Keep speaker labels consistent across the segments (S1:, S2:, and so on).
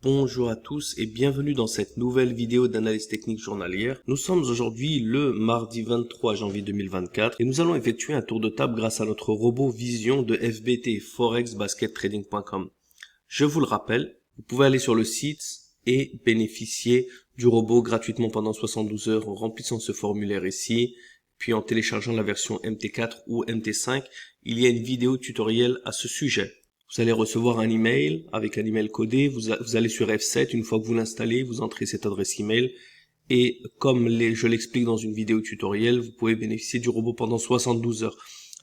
S1: Bonjour à tous et bienvenue dans cette nouvelle vidéo d'analyse technique journalière. Nous sommes aujourd'hui le mardi 23 janvier 2024 et nous allons effectuer un tour de table grâce à notre robot Vision de FBT, forexbaskettrading.com. Je vous le rappelle, vous pouvez aller sur le site et bénéficier du robot gratuitement pendant 72 heures en remplissant ce formulaire ici, puis en téléchargeant la version MT4 ou MT5. Il y a une vidéo tutoriel à ce sujet. Vous allez recevoir un email avec un email codé, vous allez sur F7, une fois que vous l'installez, vous entrez cette adresse email et comme je l'explique dans une vidéo tutoriel, vous pouvez bénéficier du robot pendant 72 heures.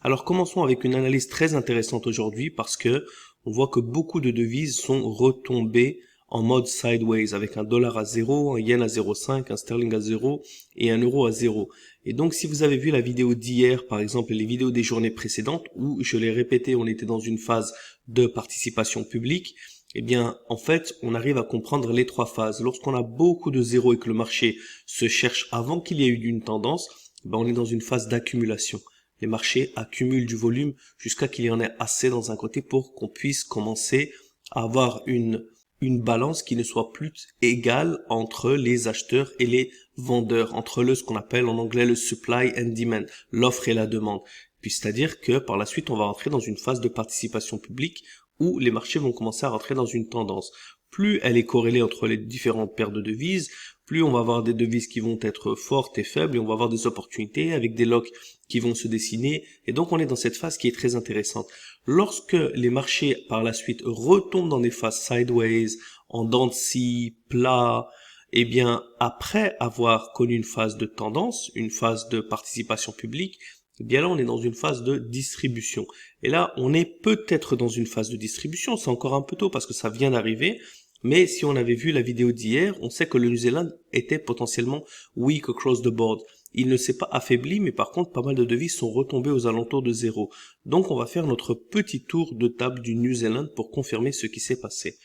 S1: Alors commençons avec une analyse très intéressante aujourd'hui parce que on voit que beaucoup de devises sont retombées en mode sideways avec un dollar à 0, un yen à 0,5, un sterling à 0 et un euro à 0. Et donc si vous avez vu la vidéo d'hier, par exemple les vidéos des journées précédentes où je l'ai répété, on était dans une phase de participation publique, eh bien en fait on arrive à comprendre les trois phases. Lorsqu'on a beaucoup de zéros et que le marché se cherche avant qu'il y ait eu une tendance, on est dans une phase d'accumulation. Les marchés accumulent du volume jusqu'à qu'il y en ait assez dans un côté pour qu'on puisse commencer à avoir une balance qui ne soit plus égale entre les acheteurs et les vendeurs, entre ce qu'on appelle en anglais le supply and demand, l'offre et la demande. Puis c'est-à-dire que par la suite, on va rentrer dans une phase de participation publique où les marchés vont commencer à rentrer dans une tendance. Plus elle est corrélée entre les différentes paires de devises, plus on va avoir des devises qui vont être fortes et faibles et on va avoir des opportunités avec des locks qui vont se dessiner. Et donc on est dans cette phase qui est très intéressante. Lorsque les marchés par la suite retombent dans des phases sideways, en dents de scie, plat, eh bien après avoir connu une phase de tendance, une phase de participation publique, eh bien là on est dans une phase de distribution. Et là on est peut-être dans une phase de distribution, c'est encore un peu tôt parce que ça vient d'arriver. Mais si on avait vu la vidéo d'hier, on sait que le New Zealand était potentiellement weak across the board. Il ne s'est pas affaibli, mais par contre, pas mal de devises sont retombées aux alentours de 0. Donc, on va faire notre petit tour de table du New Zealand pour confirmer ce qui s'est passé.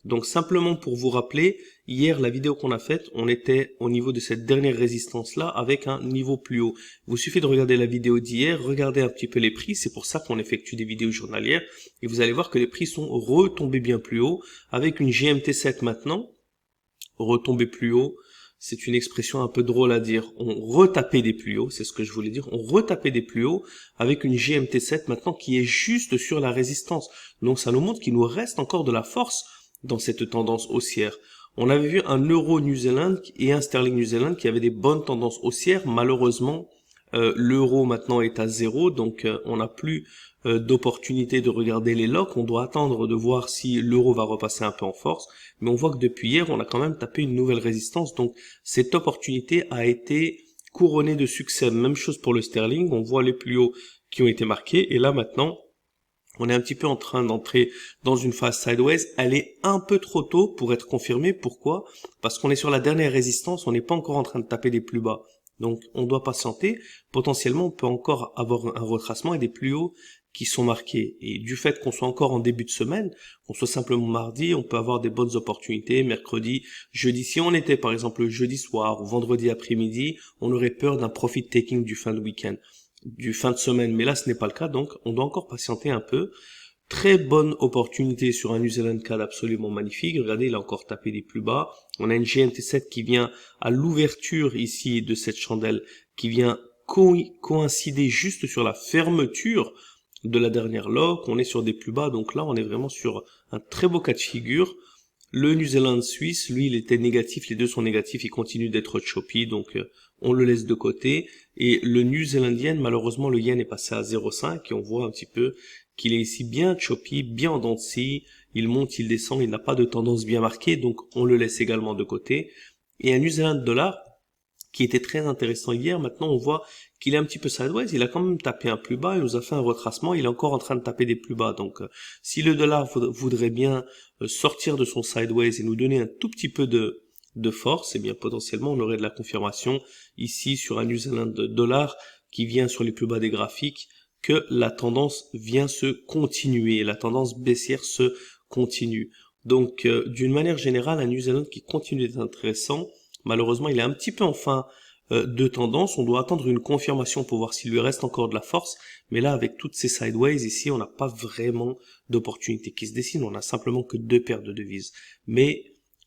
S1: Donc, simplement pour vous rappeler, hier, la vidéo qu'on a faite, on était au niveau de cette dernière résistance-là avec un niveau plus haut. Il vous suffit de regarder la vidéo d'hier, regarder un petit peu les prix, c'est pour ça qu'on effectue des vidéos journalières, et vous allez voir que les prix sont retombés bien plus haut, avec une GMT7 maintenant, retombée plus haut. C'est une expression un peu drôle à dire. On retapait des plus hauts, c'est ce que je voulais dire. On retapait des plus hauts avec une GMT7 maintenant qui est juste sur la résistance. Donc ça nous montre qu'il nous reste encore de la force dans cette tendance haussière. On avait vu un euro New Zealand et un sterling New Zealand qui avaient des bonnes tendances haussières. Malheureusement, l'euro maintenant est à 0, donc on n'a plus d'opportunité de regarder les locks. On doit attendre de voir si l'euro va repasser un peu en force. Mais on voit que depuis hier, on a quand même tapé une nouvelle résistance. Donc cette opportunité a été couronnée de succès. Même chose pour le sterling. On voit les plus hauts qui ont été marqués. Et là maintenant, on est un petit peu en train d'entrer dans une phase sideways. Elle est un peu trop tôt pour être confirmée. Pourquoi? Parce qu'on est sur la dernière résistance. On n'est pas encore en train de taper des plus bas. Donc on doit patienter. Potentiellement, on peut encore avoir un retracement et des plus hauts qui sont marqués. Et du fait qu'on soit encore en début de semaine, qu'on soit simplement mardi, on peut avoir des bonnes opportunités, mercredi, jeudi. Si on était par exemple jeudi soir ou vendredi après-midi, on aurait peur d'un profit taking du fin de week-end, du fin de semaine. Mais là, ce n'est pas le cas, donc on doit encore patienter un peu. Très bonne opportunité sur un New Zealand CAD absolument magnifique. Regardez, il a encore tapé des plus bas. On a une GMT7 qui vient à l'ouverture ici de cette chandelle, qui vient coïncider juste sur la fermeture de la dernière lock. On est sur des plus bas, donc là on est vraiment sur un très beau cas de figure. Le New Zealand Suisse, lui, il était négatif, les deux sont négatifs, il continue d'être choppy, donc on le laisse de côté. Et le New Zealandien, malheureusement, le yen est passé à 0,5 et on voit un petit peu qu'il est ici bien choppy, bien en dents de scie. Il monte, il descend, il n'a pas de tendance bien marquée, donc on le laisse également de côté. Et un New Zealand dollar qui était très intéressant hier, maintenant on voit qu'il est un petit peu sideways, il a quand même tapé un plus bas, il nous a fait un retracement, il est encore en train de taper des plus bas. Donc si le dollar voudrait bien sortir de son sideways et nous donner un tout petit peu de force, eh bien potentiellement on aurait de la confirmation ici sur un New Zealand dollar qui vient sur les plus bas des graphiques que la tendance vient se continuer, la tendance baissière se continue. Donc d'une manière générale, un New Zealand qui continue d'être intéressant. Malheureusement, il est un petit peu en fin de tendance. On doit attendre une confirmation pour voir s'il lui reste encore de la force. Mais là, avec toutes ces sideways ici, on n'a pas vraiment d'opportunité qui se dessine. On a simplement que deux paires de devises. Mais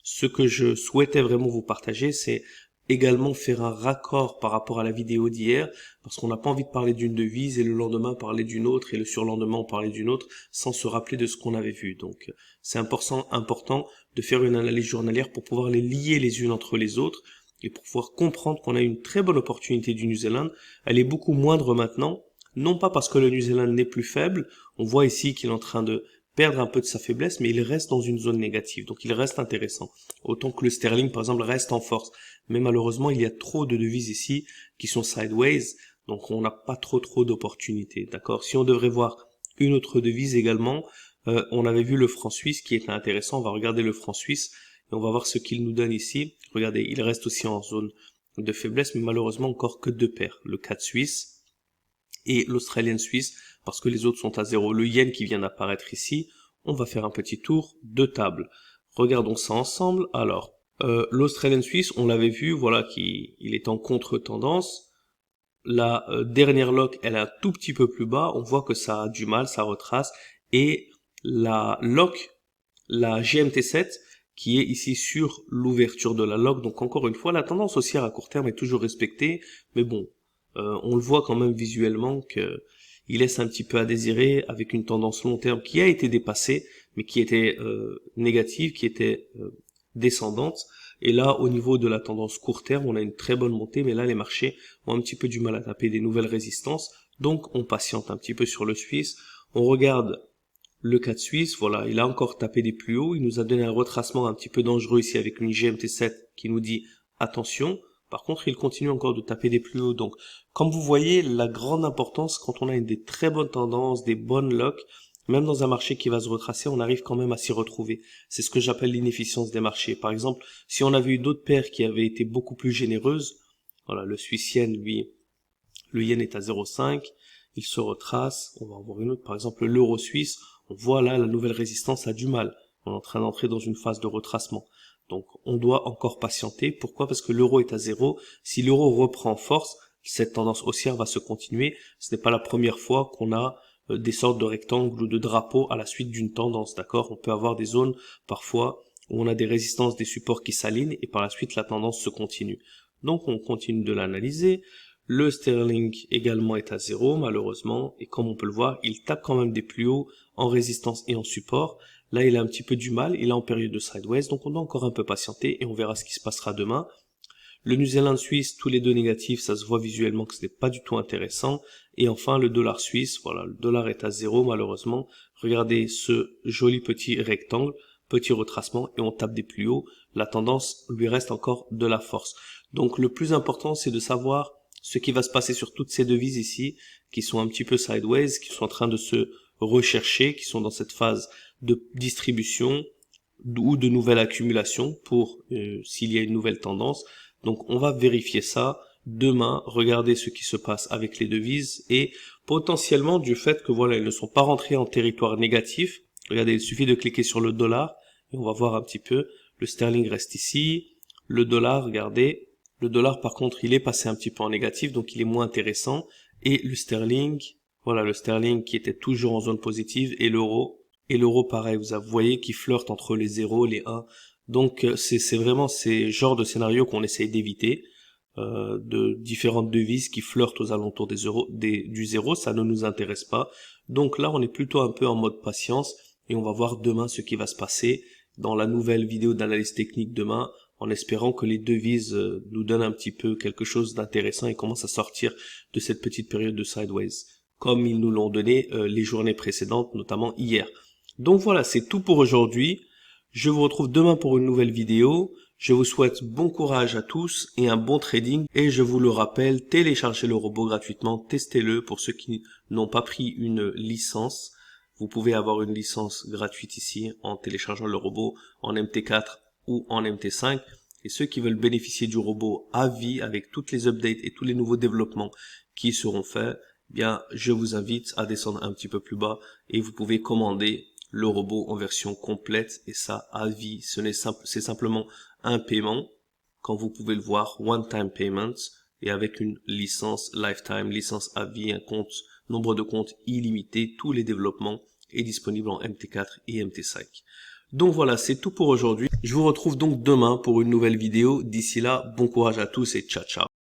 S1: Ce que je souhaitais vraiment vous partager, c'est également faire un raccord par rapport à la vidéo d'hier, parce qu'on n'a pas envie de parler d'une devise et le lendemain parler d'une autre et le surlendemain parler d'une autre sans se rappeler de ce qu'on avait vu. Donc c'est important de faire une analyse journalière pour pouvoir les lier les unes entre les autres et pour pouvoir comprendre qu'on a une très bonne opportunité du New Zealand. Elle est beaucoup moindre maintenant, non pas parce que le New Zealand n'est plus faible, on voit ici qu'il est en train de perdre un peu de sa faiblesse, mais il reste dans une zone négative, donc il reste intéressant. Autant que le sterling, par exemple, reste en force. Mais malheureusement, il y a trop de devises ici qui sont sideways, donc on n'a pas trop d'opportunités, d'accord? Si on devrait voir une autre devise également, on avait vu le franc suisse qui était intéressant, on va regarder le franc suisse et on va voir ce qu'il nous donne ici. Regardez, il reste aussi en zone de faiblesse, mais malheureusement encore que deux paires, le CAD suisse et l'australienne suisse, parce que les autres sont à zéro. Le yen qui vient d'apparaître ici, on va faire un petit tour de table. Regardons ça ensemble. Alors, l'australienne suisse, on l'avait vu, voilà, qu'il est en contre-tendance. La dernière lock, elle est un tout petit peu plus bas. On voit que ça a du mal, ça retrace. Et la lock, la GMT7, qui est ici sur l'ouverture de la lock. Donc encore une fois, la tendance haussière à court terme est toujours respectée. Mais bon, on le voit quand même visuellement que il laisse un petit peu à désirer avec une tendance long terme qui a été dépassée, mais qui était négative, qui était descendante. Et là, au niveau de la tendance court terme, on a une très bonne montée, mais là, les marchés ont un petit peu du mal à taper des nouvelles résistances. Donc, on patiente un petit peu sur le Suisse. On regarde le CAD suisse, voilà, il a encore tapé des plus hauts. Il nous a donné un retracement un petit peu dangereux ici avec une GMT7 qui nous dit attention. Par contre, il continue encore de taper des plus hauts. Donc, comme vous voyez, la grande importance, quand on a des très bonnes tendances, des bonnes locks, même dans un marché qui va se retracer, on arrive quand même à s'y retrouver. C'est ce que j'appelle l'inefficience des marchés. Par exemple, si on avait eu d'autres paires qui avaient été beaucoup plus généreuses, voilà, le Suisse yen, lui, le yen est à 0,5, il se retrace, on va en voir une autre, par exemple l'euro suisse, on voit là la nouvelle résistance a du mal. On est en train d'entrer dans une phase de retracement. Donc on doit encore patienter. Pourquoi? Parce que l'euro est à 0. Si l'euro reprend force, cette tendance haussière va se continuer. Ce n'est pas la première fois qu'on a des sortes de rectangles ou de drapeaux à la suite d'une tendance, d'accord? On peut avoir des zones parfois où on a des résistances, des supports qui s'alignent et par la suite la tendance se continue. Donc on continue de l'analyser. Le sterling également est à 0 malheureusement et comme on peut le voir, il tape quand même des plus hauts en résistance et en support. Là, il a un petit peu du mal, il est en période de sideways, donc on doit encore un peu patienter et on verra ce qui se passera demain. Le New Zealand suisse, tous les deux négatifs, ça se voit visuellement que ce n'est pas du tout intéressant. Et enfin, le dollar suisse, voilà, le dollar est à 0 malheureusement. Regardez ce joli petit rectangle, petit retracement et on tape des plus hauts. La tendance lui reste encore de la force. Donc le plus important, c'est de savoir ce qui va se passer sur toutes ces devises ici, qui sont un petit peu sideways, qui sont en train de se rechercher, qui sont dans cette phase de distribution ou de nouvelle accumulation pour s'il y a une nouvelle tendance. Donc on va vérifier ça demain, regarder ce qui se passe avec les devises et potentiellement du fait que voilà, ils ne sont pas rentrés en territoire négatif. Regardez, il suffit de cliquer sur le dollar et on va voir un petit peu. Le sterling reste ici, le dollar, regardez, le dollar par contre il est passé un petit peu en négatif donc il est moins intéressant et le sterling, voilà le sterling qui était toujours en zone positive et l'euro pareil, vous voyez qui flirte entre les 0, les 1. Donc c'est vraiment ces genres de scénarios qu'on essaye d'éviter, de différentes devises qui flirtent aux alentours du 0, ça ne nous intéresse pas. Donc là on est plutôt un peu en mode patience et on va voir demain ce qui va se passer dans la nouvelle vidéo d'analyse technique demain, en espérant que les devises nous donnent un petit peu quelque chose d'intéressant et commencent à sortir de cette petite période de sideways, comme ils nous l'ont donné les journées précédentes, notamment hier. Donc voilà, c'est tout pour aujourd'hui. Je vous retrouve demain pour une nouvelle vidéo. Je vous souhaite bon courage à tous et un bon trading. Et je vous le rappelle, téléchargez le robot gratuitement, testez-le pour ceux qui n'ont pas pris une licence. Vous pouvez avoir une licence gratuite ici en téléchargeant le robot en MT4 ou en MT5. Et ceux qui veulent bénéficier du robot à vie avec toutes les updates et tous les nouveaux développements qui seront faits, bien, je vous invite à descendre un petit peu plus bas et vous pouvez commander le robot en version complète et ça à vie. C'est simplement un paiement, quand vous pouvez le voir, one time payment et avec une licence lifetime, licence à vie, un compte, nombre de comptes illimité, tous les développements est disponible en MT4 et MT5. Donc voilà, c'est tout pour aujourd'hui. Je vous retrouve donc demain pour une nouvelle vidéo. D'ici là, bon courage à tous et ciao ciao.